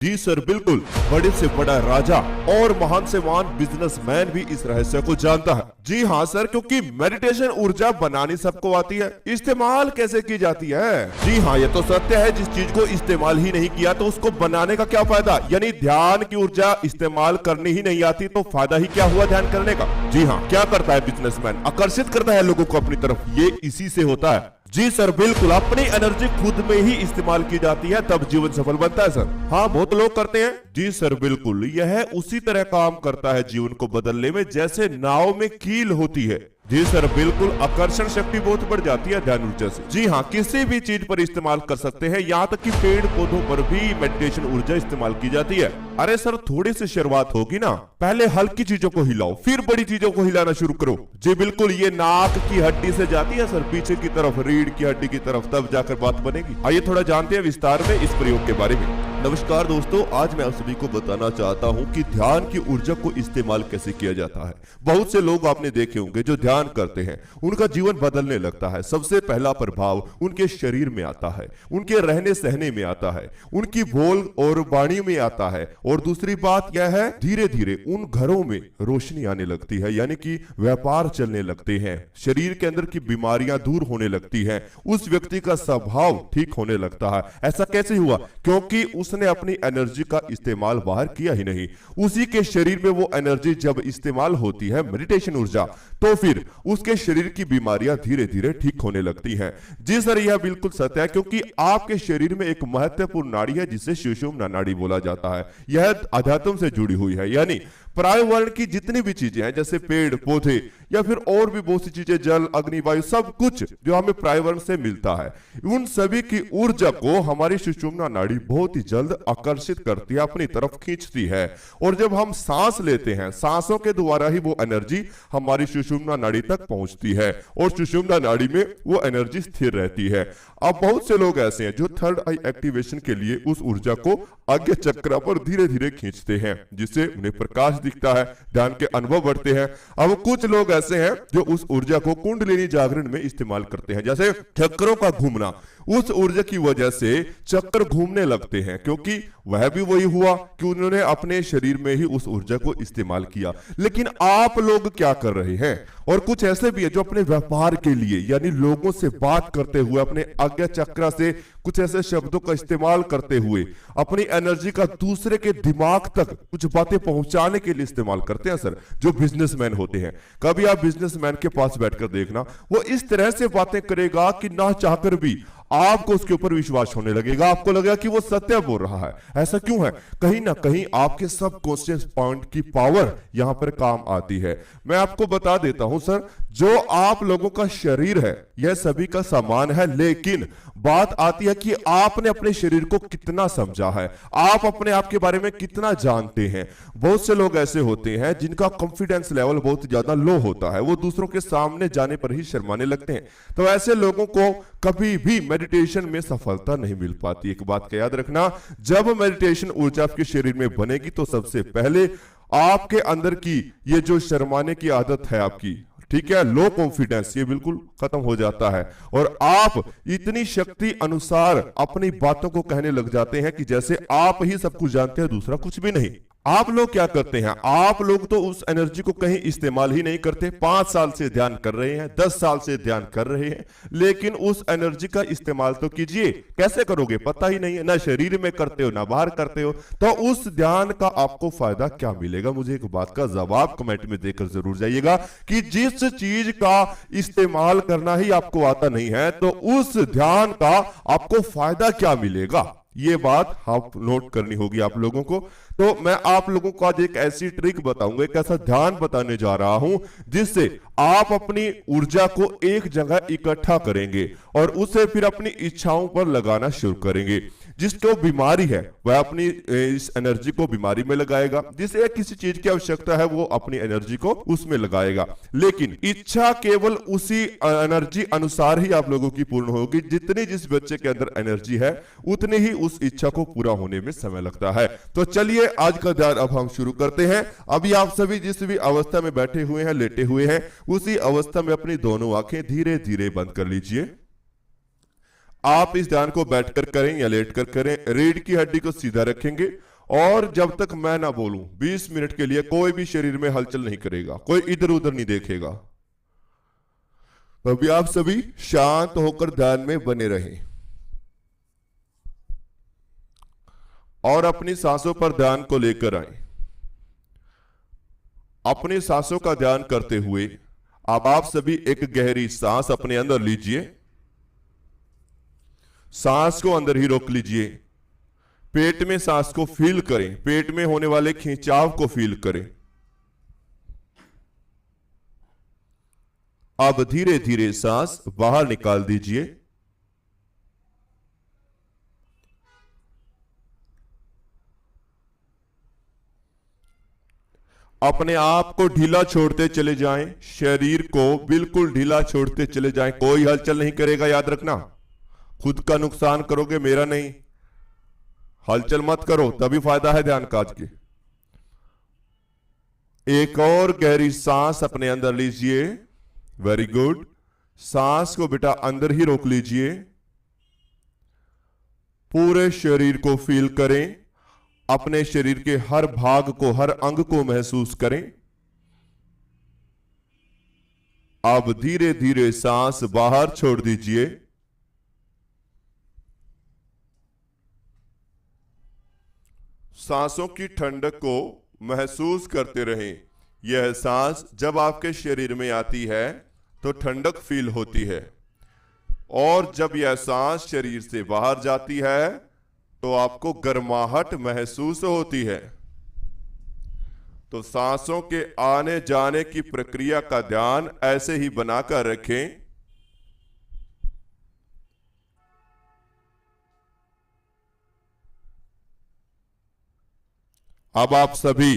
जी sir, बिल्कुल। बड़े से बड़ा राजा और महान से महान बिजनेसमैन भी इस रहस्य को जानता है। जी हाँ सर, क्योंकि मेडिटेशन ऊर्जा बनानी सबको आती है, इस्तेमाल कैसे की जाती है। जी हाँ, ये तो सत्य है। जिस चीज को इस्तेमाल ही नहीं किया तो उसको बनाने का क्या फायदा। यानी ध्यान की ऊर्जा इस्तेमाल करनी ही नहीं आती तो फायदा ही क्या हुआ ध्यान करने का। जी हाँ, क्या करता है बिजनेसमैन, आकर्षित करता है लोगों को अपनी तरफ। ये इसी से होता है। जी सर, बिल्कुल। अपनी एनर्जी खुद में ही इस्तेमाल की जाती है तब जीवन सफल बनता है सर। हाँ, बहुत लोग करते हैं। जी सर, बिल्कुल। यह उसी तरह काम करता है जीवन को बदलने में जैसे नाव में कील होती है। जी सर, बिल्कुल। आकर्षण शक्ति बहुत बढ़ जाती है ध्यान ऊर्जा से। जी हाँ, किसी भी चीज पर इस्तेमाल कर सकते हैं, यहाँ तक कि पेड़ पौधों पर भी मेडिटेशन ऊर्जा इस्तेमाल की जाती है। अरे सर, थोड़ी सी शुरुआत होगी ना, पहले हल्की चीजों को हिलाओ, फिर बड़ी चीजों को हिलाना शुरू करो। जी बिल्कुल, ये नाक की हड्डी से जाती है सर पीछे की तरफ, रीढ़ की हड्डी की तरफ, तब जाकर बात बनेगी। आइए थोड़ा जानते हैं विस्तार में इस प्रयोग के बारे में। नमस्कार दोस्तों, आज मैं आप सभी को बताना चाहता हूं कि ध्यान की ऊर्जा को इस्तेमाल कैसे किया जाता है। बहुत से लोग आपने देखे होंगे जो ध्यान करते हैं, उनका जीवन बदलने लगता है। सबसे पहला प्रभाव उनके शरीर में आता है, उनके रहने सहने में आता है, उनकी बोल और वाणी में आता है। और दूसरी बात यह है, धीरे धीरे उन घरों में रोशनी आने लगती है, यानी कि व्यापार चलने लगते हैं, शरीर के अंदर की बीमारियां दूर होने लगती हैं, उस व्यक्ति का स्वभाव ठीक होने लगता है। ऐसा कैसे हुआ? क्योंकि उसने अपनी एनर्जी का इस्तेमाल बाहर किया ही नहीं। उसी के शरीर में वो एनर्जी जब इस्तेमाल होती है, मेडिटेशन ऊर्जा, तो फिर उसके शरीर की बीमारियां धीरे धीरे ठीक होने लगती हैं। जी सर, यह बिल्कुल सत्य है, क्योंकि आपके शरीर में एक महत्वपूर्ण नाड़ी है जिसे सुषुम्ना नाड़ी बोला जाता है। यह अध्यात्म से जुड़ी हुई है, यानी पर्यावरण की जितनी भी चीजें हैं, जैसे पेड़ पौधे या फिर और भी बहुत सी चीजें, जल अग्नि वायु, सब कुछ जो हमें पर्यावरण से मिलता है, उन सभी की ऊर्जा को हमारी सुषुम्ना नाड़ी बहुत ही जल्द आकर्षित करती है, अपनी तरफ खींचती है। और जब हम सांस लेते हैं, सांसों के द्वारा ही वो एनर्जी हमारी सुषुम्ना नाड़ी तक पहुंचती है और सुषुम्ना नाड़ी में वो एनर्जी स्थिर रहती है। अब बहुत से लोग ऐसे हैं जो थर्ड आई एक्टिवेशन के लिए उस ऊर्जा को आज्ञा चक्र पर धीरे धीरे खींचते हैं, जिससे उन्हें प्रकाश दिखता है, ध्यान के अनुभव बढ़ते हैं। अब कुछ लोग ऐसे हैं जो उस ऊर्जा को कुंडलिनी जागरण में इस्तेमाल करते हैं, जैसे चक्रों का घूमना। उस ऊर्जा की वजह से चक्र घूमने लगते हैं, क्योंकि वह भी वही हुआ कि उन्होंने अपने शरीर में ही उस ऊर्जा को इस्तेमाल किया। लेकिन आप लोग क्या कर रहे हैं? और कुछ ऐसे भी है जो अपने व्यापार के लिए, यानी लोगों से बात करते हुए, अपने आज्ञा चक्र से कुछ ऐसे शब्दों का इस्तेमाल करते हुए अपनी एनर्जी का दूसरे के दिमाग तक कुछ बातें पहुंचाने के लिए इस्तेमाल करते हैं सर, जो बिजनेसमैन होते हैं। कभी आप बिजनेसमैन के पास बैठकर देखना, वो इस तरह से बातें करेगा कि ना चाहकर भी आपको उसके ऊपर विश्वास होने लगेगा, आपको लगेगा कि वो सत्य बोल रहा है। ऐसा क्यों है? कहीं ना कहीं आपके सबकॉन्शियस पॉइंट की पावर यहां पर काम आती है। मैं आपको बता देता हूं सर, जो आप लोगों का शरीर है यह सभी का समान है, लेकिन बात आती है कि आपने अपने शरीर को कितना समझा है, आप अपने आप के बारे में कितना जानते हैं। बहुत से लोग ऐसे होते हैं जिनका कॉन्फिडेंस लेवल बहुत ज्यादा लो होता है, वो दूसरों के सामने जाने पर ही शर्माने लगते हैं। तो ऐसे लोगों को कभी भी मेडिटेशन में सफलता नहीं मिल पाती। एक बात का याद रखना, जब मेडिटेशन ऊर्जा आपके शरीर में बनेगी तो सबसे पहले आपके अंदर की ये जो शर्माने की आदत है आपकी, ठीक है, लो कॉन्फिडेंस, ये बिल्कुल खत्म हो जाता है और आप इतनी शक्ति अनुसार अपनी बातों को कहने लग जाते हैं कि जैसे आप ही सब कुछ जानते हैं, दूसरा कुछ भी नहीं। आप लोग क्या करते हैं? आप लोग तो उस एनर्जी को कहीं इस्तेमाल ही नहीं करते। 5 साल से ध्यान कर रहे हैं, 10 साल से ध्यान कर रहे हैं, लेकिन उस एनर्जी का इस्तेमाल तो कीजिए। कैसे करोगे पता ही नहीं है, ना शरीर में करते हो ना बाहर करते हो, तो उस ध्यान का आपको फायदा क्या मिलेगा? मुझे एक बात का जवाब कमेंट में देकर जरूर जाइएगा कि जिस चीज का इस्तेमाल करना ही आपको आता नहीं है, तो उस ध्यान का आपको फायदा क्या मिलेगा? ये बात आप नोट करनी होगी आप लोगों को। तो मैं आप लोगों को आज एक ऐसी ट्रिक बताऊंगा, एक ऐसा ध्यान बताने जा रहा हूं जिससे आप अपनी ऊर्जा को एक जगह इकट्ठा करेंगे और उसे फिर अपनी इच्छाओं पर लगाना शुरू करेंगे। जिसको बीमारी है वह अपनी इस एनर्जी को बीमारी में लगाएगा, जिसे किसी चीज की आवश्यकता है वो अपनी एनर्जी को उसमें लगाएगा। लेकिन इच्छा केवल उसी एनर्जी अनुसार ही आप लोगों की पूर्ण होगी, जितनी जिस बच्चे के अंदर एनर्जी है उतनी ही उस इच्छा को पूरा होने में समय लगता है। तो चलिए आज का ध्यान अब हम शुरू करते हैं। अभी आप सभी जिस भी अवस्था में बैठे हुए हैं, लेटे हुए हैं, उसी अवस्था में अपनी दोनों आंखें धीरे धीरे बंद कर लीजिए। आप इस ध्यान को बैठकर करें या लेटकर करें, रीढ़ की हड्डी को सीधा रखेंगे और जब तक मैं ना बोलूं 20 मिनट के लिए कोई भी शरीर में हलचल नहीं करेगा, कोई इधर उधर नहीं देखेगा। तो अभी आप सभी शांत होकर ध्यान में बने रहें और अपनी सांसों पर ध्यान को लेकर आए। अपनी सांसों का ध्यान करते हुए अब आप सभी एक गहरी सांस अपने अंदर लीजिए। सांस को अंदर ही रोक लीजिए। पेट में सांस को फील करें, पेट में होने वाले खिंचाव को फील करें। अब धीरे धीरे सांस बाहर निकाल दीजिए। अपने आप को ढीला छोड़ते चले जाएं, शरीर को बिल्कुल ढीला छोड़ते चले जाएं। कोई हलचल नहीं करेगा, याद रखना। खुद का नुकसान करोगे, मेरा नहीं। हलचल मत करो, तभी फायदा है ध्यान काज के। एक और गहरी सांस अपने अंदर लीजिए। Very good. सांस को बेटा अंदर ही रोक लीजिए। पूरे शरीर को फील करें। अपने शरीर के हर भाग को, हर अंग को महसूस करें। अब धीरे धीरे सांस बाहर छोड़ दीजिए। सांसों की ठंडक को महसूस करते रहें। यह सांस जब आपके शरीर में आती है तो ठंडक फील होती है, और जब यह सांस शरीर से बाहर जाती है तो आपको गर्माहट महसूस होती है। तो सांसों के आने जाने की प्रक्रिया का ध्यान ऐसे ही बनाकर रखें। अब आप सभी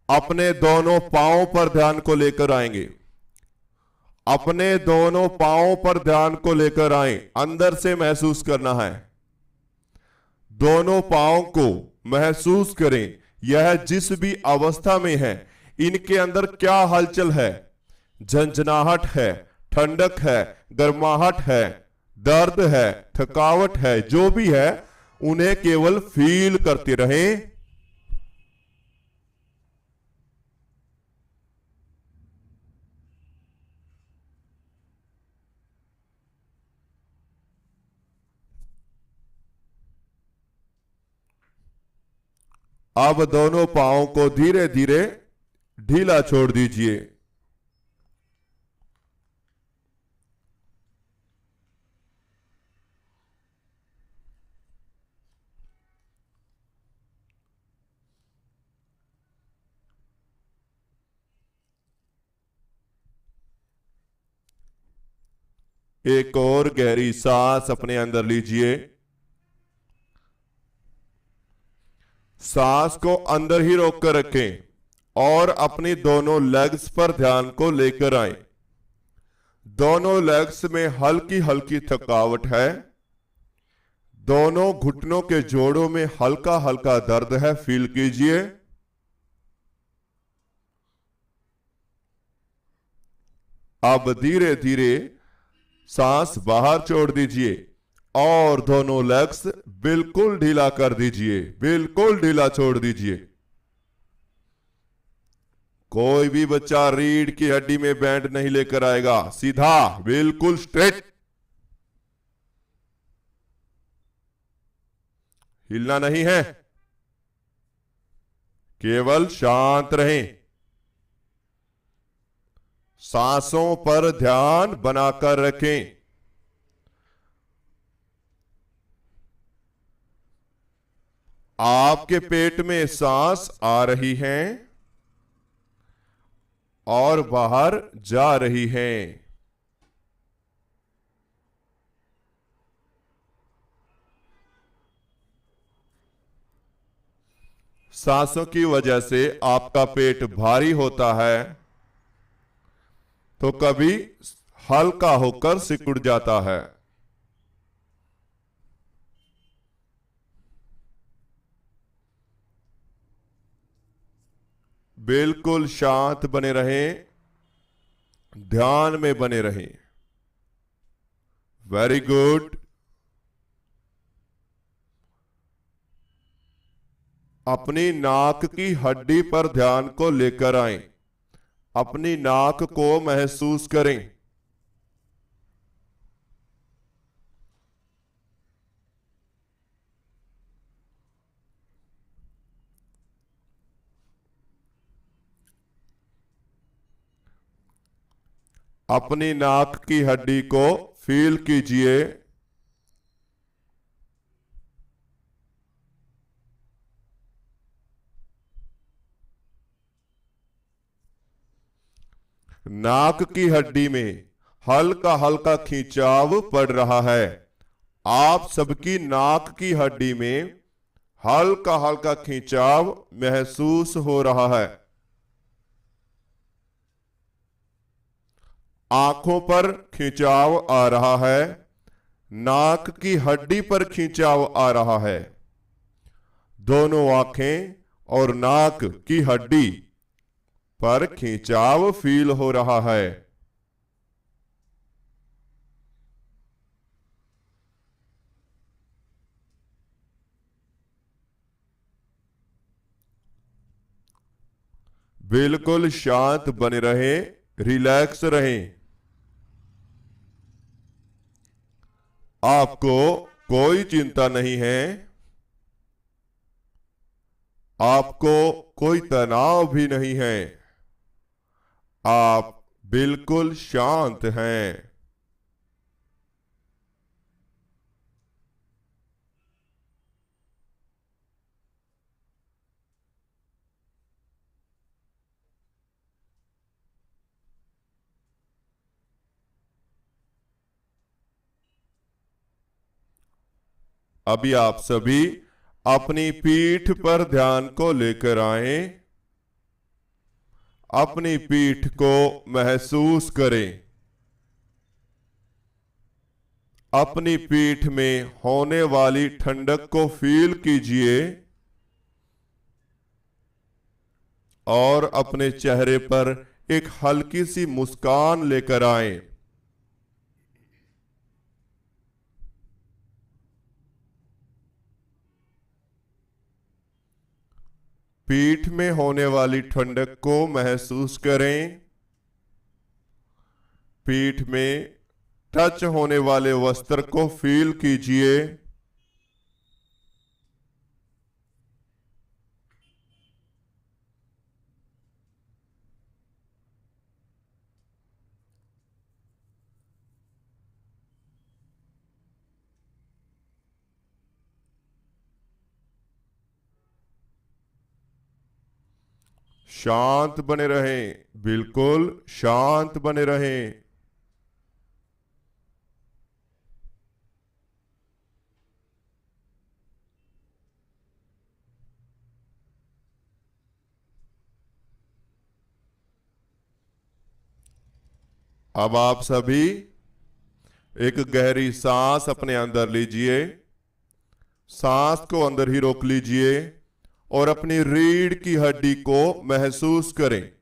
अपने दोनों पांवों पर ध्यान को लेकर आएंगे। अपने दोनों पांवों पर ध्यान को लेकर आए। अंदर से महसूस करना है। दोनों पांवों को महसूस करें। यह जिस भी अवस्था में है, इनके अंदर क्या हलचल है। झंझनाहट है, ठंडक है, गर्माहट है, दर्द है, थकावट है, जो भी है उन्हें केवल फील करते रहें। अब दोनों पांवों को धीरे धीरे ढीला छोड़ दीजिए। एक और गहरी सांस अपने अंदर लीजिए। सांस को अंदर ही रोक कर रखें और अपनी दोनों लेग्स पर ध्यान को लेकर आए। दोनों लेग्स में हल्की हल्की थकावट है। दोनों घुटनों के जोड़ों में हल्का हल्का दर्द है, फील कीजिए। अब धीरे धीरे सांस बाहर छोड़ दीजिए और दोनों लेग्स बिल्कुल ढीला कर दीजिए, बिल्कुल ढीला छोड़ दीजिए। कोई भी बच्चा रीढ़ की हड्डी में बैंड नहीं लेकर आएगा, सीधा बिल्कुल स्ट्रेट। हिलना नहीं है, केवल शांत रहें। सांसों पर ध्यान बनाकर रखें। आपके पेट में सांस आ रही है और बाहर जा रही है। सांसों की वजह से आपका पेट भारी होता है तो कभी हल्का होकर सिकुड़ जाता है। बिल्कुल शांत बने रहें, ध्यान में बने रहें। Very good. अपनी नाक की हड्डी पर ध्यान को लेकर आएं। अपनी नाक को महसूस करें। अपनी नाक की हड्डी को फील कीजिए। नाक की हड्डी में हल्का हल्का खिंचाव पड़ रहा है। आप सबकी नाक की हड्डी में हल्का हल्का खिंचाव महसूस हो रहा है। आंखों पर खिंचाव आ रहा है। नाक की हड्डी पर खिंचाव आ रहा है। दोनों आंखें और नाक की हड्डी पर खिंचाव फील हो रहा है। बिल्कुल शांत बने रहें, रिलैक्स रहें। आपको कोई चिंता नहीं है। आपको कोई तनाव भी नहीं है। आप बिल्कुल शांत हैं। अभी आप सभी अपनी पीठ पर ध्यान को लेकर आएं। अपनी पीठ को महसूस करें। अपनी पीठ में होने वाली ठंडक को फील कीजिए और अपने चेहरे पर एक हल्की सी मुस्कान लेकर आएं। पीठ में होने वाली ठंडक को महसूस करें। पीठ में टच होने वाले वस्त्र को फील कीजिए। शांत बने रहें, बिल्कुल शांत बने रहें। अब आप सभी एक गहरी सांस अपने अंदर लीजिए। सांस को अंदर ही रोक लीजिए और अपनी रीढ़ की हड्डी को महसूस करें।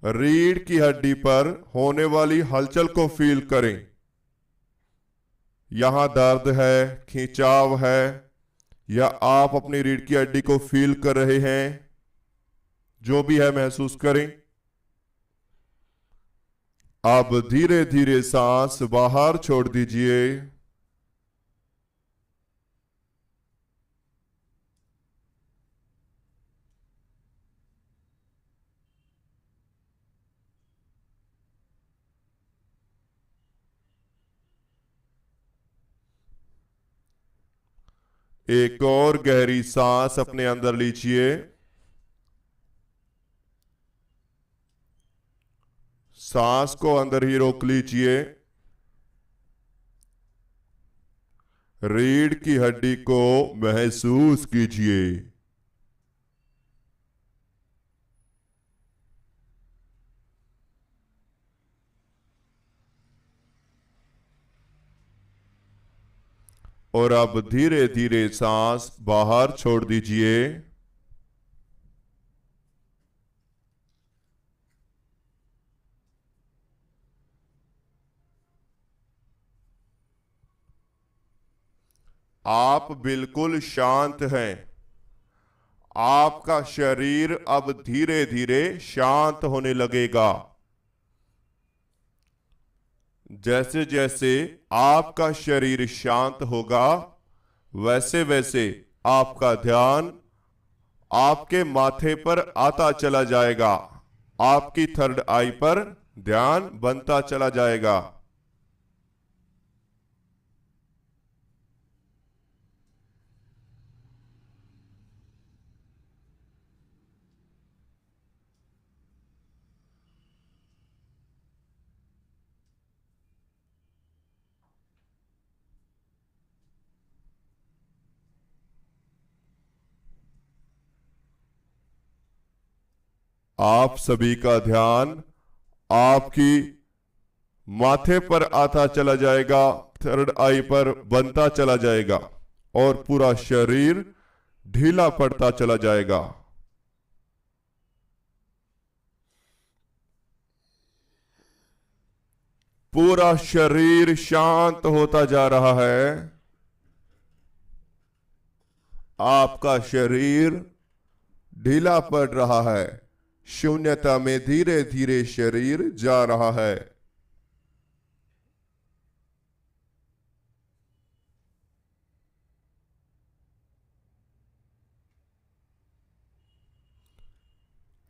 रीढ़ की हड्डी पर होने वाली हलचल को फील करें। यहां दर्द है, खिंचाव है, या आप अपनी रीढ़ की हड्डी को फील कर रहे हैं, जो भी है महसूस करें। अब धीरे धीरे सांस बाहर छोड़ दीजिए। एक और गहरी सांस अपने अंदर लीजिए। सांस को अंदर ही रोक लीजिए। रीढ़ की हड्डी को महसूस कीजिए। और अब धीरे धीरे सांस बाहर छोड़ दीजिए। आप बिल्कुल शांत हैं। आपका शरीर अब धीरे धीरे शांत होने लगेगा। जैसे जैसे आपका शरीर शांत होगा, वैसे वैसे आपका ध्यान आपके माथे पर आता चला जाएगा। आपकी थर्ड आई पर ध्यान बनता चला जाएगा। आप सभी का ध्यान आपकी माथे पर आता चला जाएगा, थर्ड आई पर बनता चला जाएगा और पूरा शरीर ढीला पड़ता चला जाएगा। पूरा शरीर शांत होता जा रहा है। आपका शरीर ढीला पड़ रहा है। शून्यता में धीरे धीरे शरीर जा रहा है।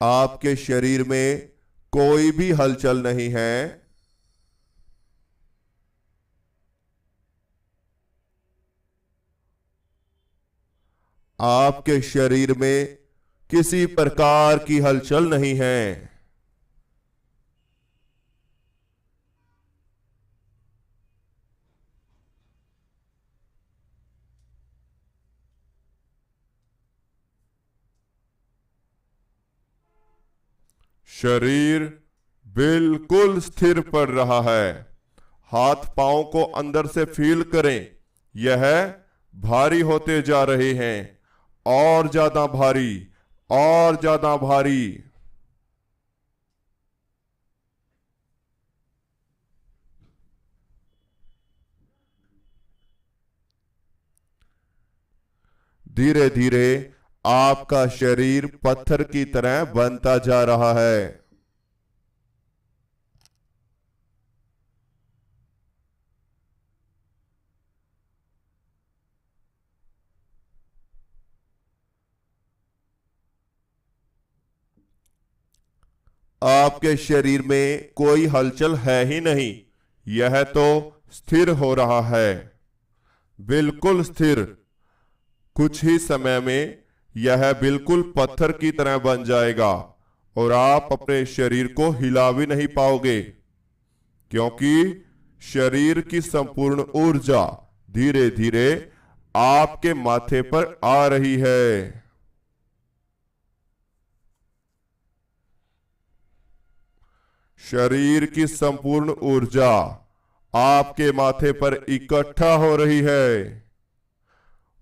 आपके शरीर में कोई भी हलचल नहीं है। आपके शरीर में किसी प्रकार की हलचल नहीं है। शरीर बिल्कुल स्थिर पड़ रहा है। हाथ पांव को अंदर से फील करें, यह भारी होते जा रहे हैं, और ज्यादा भारी, और ज्यादा भारी। धीरे धीरे आपका शरीर पत्थर की तरह बनता जा रहा है। आपके शरीर में कोई हलचल है ही नहीं। यह तो स्थिर हो रहा है, बिल्कुल स्थिर। कुछ ही समय में यह बिल्कुल पत्थर की तरह बन जाएगा और आप अपने शरीर को हिला भी नहीं पाओगे, क्योंकि शरीर की संपूर्ण ऊर्जा धीरे धीरे आपके माथे पर आ रही है। शरीर की संपूर्ण ऊर्जा आपके माथे पर इकट्ठा हो रही है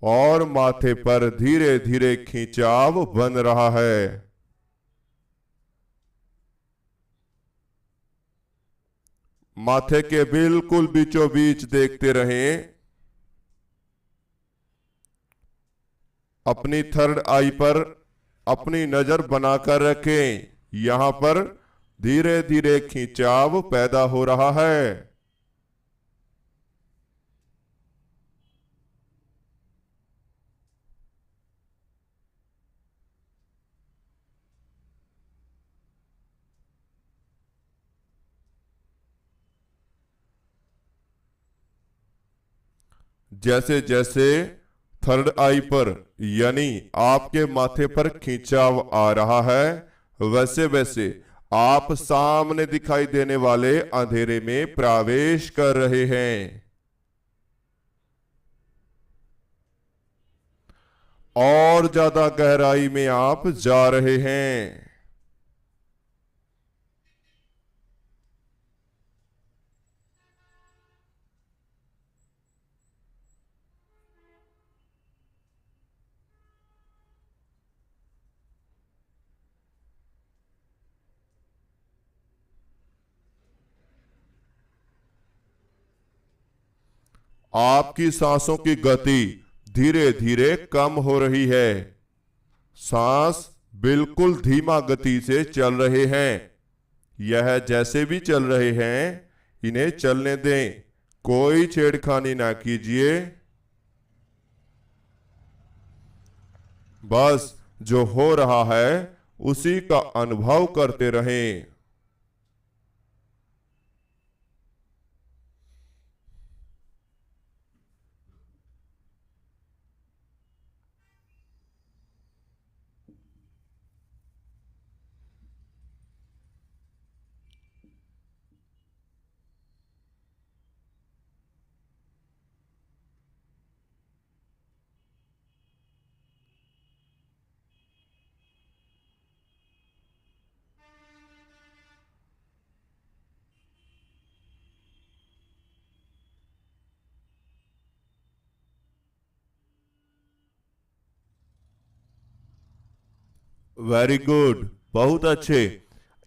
और माथे पर धीरे धीरे खिंचाव बन रहा है। माथे के बिल्कुल बीचों बीच देखते रहें। अपनी थर्ड आई पर अपनी नजर बनाकर रखें। यहां पर धीरे धीरे खिंचाव पैदा हो रहा है। जैसे जैसे थर्ड आई पर यानी आपके माथे पर खिंचाव आ रहा है, वैसे वैसे आप सामने दिखाई देने वाले अंधेरे में प्रवेश कर रहे हैं और ज्यादा गहराई में आप जा रहे हैं। आपकी सांसों की गति धीरे धीरे कम हो रही है। सांस बिल्कुल धीमा गति से चल रहे हैं। यह जैसे भी चल रहे हैं इन्हें चलने दें, कोई छेड़खानी ना कीजिए। बस जो हो रहा है उसी का अनुभव करते रहें। वेरी गुड, बहुत अच्छे।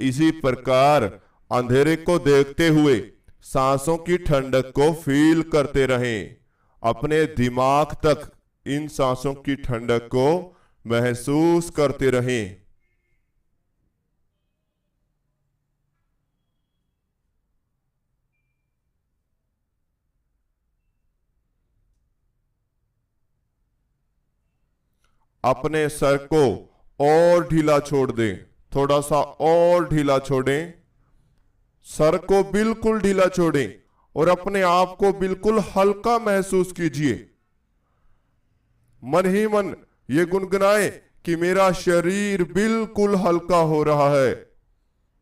इसी प्रकार अंधेरे को देखते हुए सांसों की ठंडक को फील करते रहें। अपने दिमाग तक इन सांसों की ठंडक को महसूस करते रहें। अपने सर को और ढीला छोड़ दें, थोड़ा सा और ढीला छोड़ें। सर को बिल्कुल ढीला छोड़ें और अपने आप को बिल्कुल हल्का महसूस कीजिए। मन ही मन ये गुनगुनाएं कि मेरा शरीर बिल्कुल हल्का हो रहा है,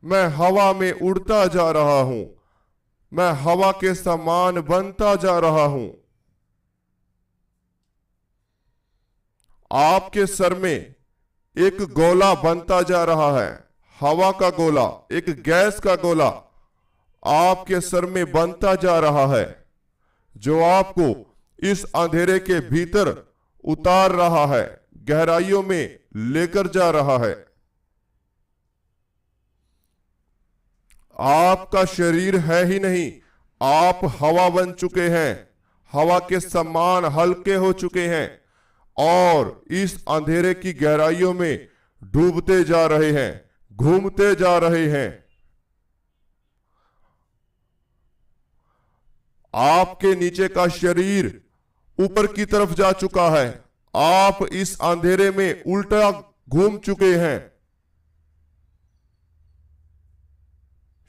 मैं हवा में उड़ता जा रहा हूं, मैं हवा के समान बनता जा रहा हूं। आपके सर में एक गोला बनता जा रहा है, हवा का गोला, एक गैस का गोला आपके सर में बनता जा रहा है, जो आपको इस अंधेरे के भीतर उतार रहा है, गहराइयों में लेकर जा रहा है। आपका शरीर है ही नहीं, आप हवा बन चुके हैं, हवा के समान हल्के हो चुके हैं और इस अंधेरे की गहराइयों में डूबते जा रहे हैं, घूमते जा रहे हैं। आपके नीचे का शरीर ऊपर की तरफ जा चुका है, आप इस अंधेरे में उल्टा घूम चुके हैं।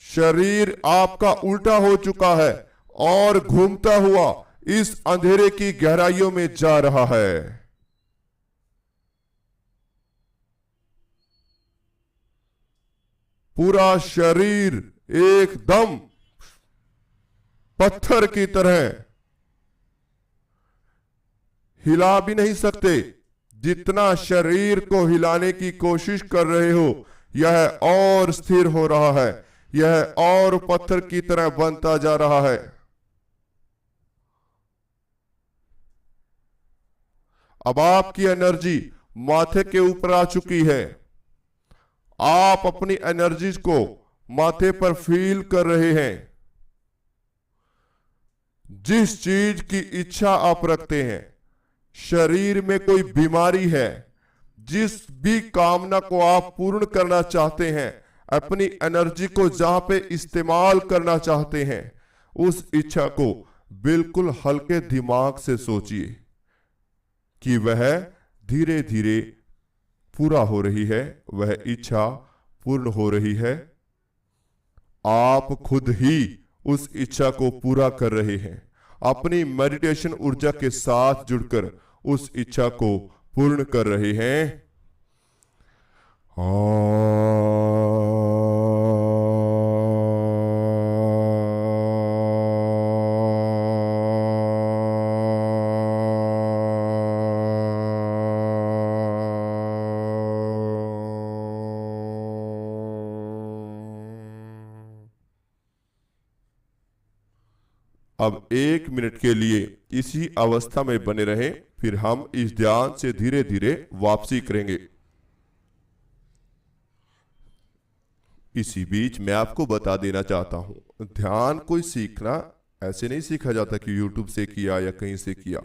शरीर आपका उल्टा हो चुका है और घूमता हुआ इस अंधेरे की गहराइयों में जा रहा है। पूरा शरीर एकदम पत्थर की तरह, हिला भी नहीं सकते। जितना शरीर को हिलाने की कोशिश कर रहे हो यह और स्थिर हो रहा है, यह और पत्थर की तरह बनता जा रहा है। अब आपकी एनर्जी माथे के ऊपर आ चुकी है, आप अपनी एनर्जीज को माथे पर फील कर रहे हैं। जिस चीज की इच्छा आप रखते हैं, शरीर में कोई बीमारी है, जिस भी कामना को आप पूर्ण करना चाहते हैं, अपनी एनर्जी को जहां पे इस्तेमाल करना चाहते हैं, उस इच्छा को बिल्कुल हल्के दिमाग से सोचिए कि वह धीरे धीरे पूरा हो रही है, वह इच्छा पूर्ण हो रही है। आप खुद ही उस इच्छा को पूरा कर रहे हैं, अपनी मेडिटेशन ऊर्जा के साथ जुड़कर उस इच्छा को पूर्ण कर रहे हैं। अब 1 मिनट के लिए इसी अवस्था में बने रहें, फिर हम इस ध्यान से धीरे धीरे वापसी करेंगे। इसी बीच मैं आपको बता देना चाहता हूं, ध्यान कोई सीखना ऐसे नहीं सीखा जाता कि YouTube से किया या कहीं से किया।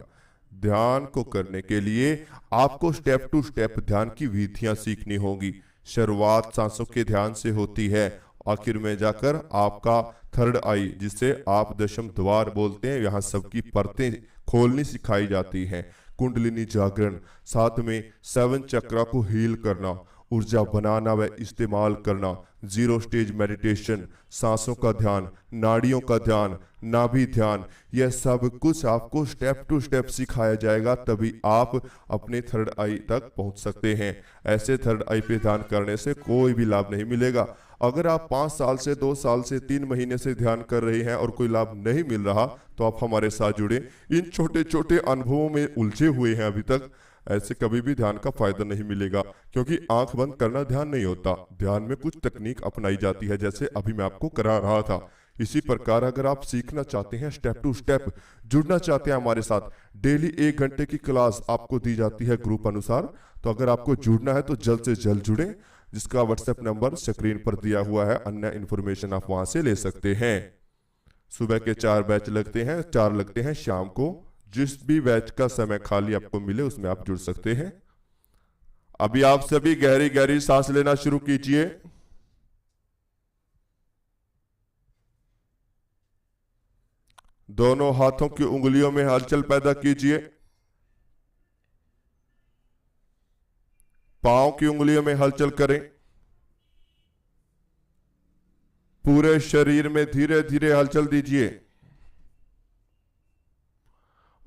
ध्यान को करने के लिए आपको स्टेप टू स्टेप ध्यान की विधियां सीखनी होगी। शुरुआत सांसों के ध्यान से होती है, आखिर में जाकर आपका थर्ड आई, जिसे आप दशम द्वार बोलते हैं, यहाँ सबकी परतें खोलनी सिखाई जाती हैं। कुंडलिनी जागरण, साथ में 7 चक्रा को हील करना, ऊर्जा बनाना व इस्तेमाल करना, 0 स्टेज मेडिटेशन, सांसों का ध्यान, नाड़ियों का ध्यान, नाभि ध्यान, यह सब कुछ आपको स्टेप टू स्टेप सिखाया जाएगा, तभी आप अपने थर्ड आई तक पहुंच सकते हैं। ऐसे थर्ड आई पे ध्यान करने से कोई भी लाभ नहीं मिलेगा। अगर आप 5 साल से, 2 साल से, 3 महीने से ध्यान कर रहे हैं और कोई लाभ नहीं मिल रहा, तो आप हमारे साथ जुड़े। इन छोटे छोटे अनुभवों में उलझे हुए हैं अभी तक, ऐसे कभी भी ध्यान का फायदा नहीं मिलेगा, क्योंकि आंख बंद करना ध्यान नहीं होता। ध्यान में कुछ तकनीक अपनाई जाती है, जैसे अभी मैं आपको करा रहा था। इसी प्रकार अगर आप सीखना चाहते हैं, स्टेप टू स्टेप जुड़ना चाहते हैं हमारे साथ, डेली 1 घंटे की क्लास आपको दी जाती है ग्रुप अनुसार। तो अगर आपको जुड़ना है तो जल्द से जल्द जुड़ें, जिसका व्हाट्सएप नंबर स्क्रीन पर दिया हुआ है। अन्य इंफॉर्मेशन आप वहां से ले सकते हैं। सुबह के 4 बैच लगते हैं, 4 लगते हैं शाम को। जिस भी बैच का समय खाली आपको मिले उसमें आप जुड़ सकते हैं। अभी आप सभी गहरी गहरी सांस लेना शुरू कीजिए। दोनों हाथों की उंगलियों में हलचल पैदा कीजिए। पांव की उंगलियों में हलचल करें। पूरे शरीर में धीरे धीरे हलचल दीजिए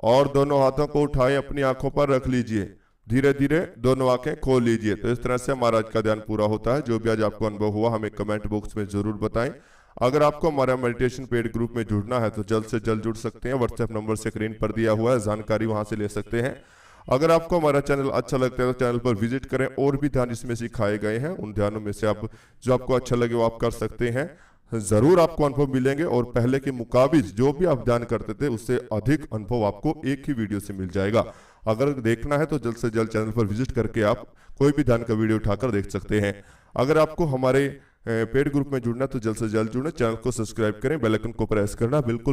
और दोनों हाथों को उठाएं, अपनी आंखों पर रख लीजिए। धीरे धीरे दोनों आंखें खोल लीजिए। तो इस तरह से हमारा आज का ध्यान पूरा होता है। जो भी आज आपको अनुभव हुआ हमें कमेंट बॉक्स में जरूर बताएं। अगर आपको हमारा मेडिटेशन पेड ग्रुप में जुड़ना है तो जल्द से जल्द जुड़ सकते हैं। व्हाट्सएप नंबर स्क्रीन पर दिया हुआ है, जानकारी वहां से ले सकते हैं। अगर आपको हमारा चैनल अच्छा लगता है तो चैनल पर विजिट करें। और भी ध्यान इसमें सिखाए गए हैं, उन ध्यानों में से आप जो आपको अच्छा लगे वो आप कर सकते हैं। जरूर आपको अनुभव मिलेंगे और पहले के मुकाबिल जो भी आप ध्यान करते थे उससे अधिक अनुभव आपको एक ही वीडियो से मिल जाएगा। अगर देखना है तो जल्द से जल्द चैनल पर विजिट करके आप कोई भी ध्यान का वीडियो उठाकर देख सकते हैं। अगर आपको हमारे पेड ग्रुप में जुड़ना है तो जल्द से जल्द जुड़ें, चैनल को सब्सक्राइब करें, बेल आइकन को प्रेस करना बिल्कुल